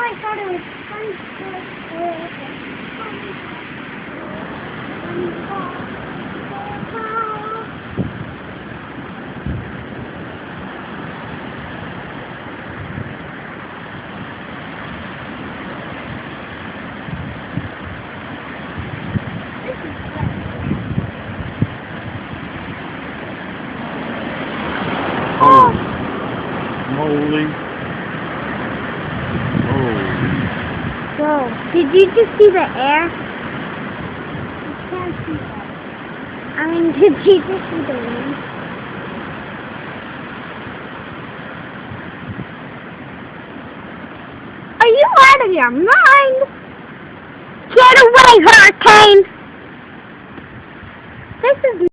I thought it was Oh, moly. Oh. Whoa, did you just see the air? I can't see that. I mean, did you just see the wind? Are you out of your mind? Get away, hurricane! This is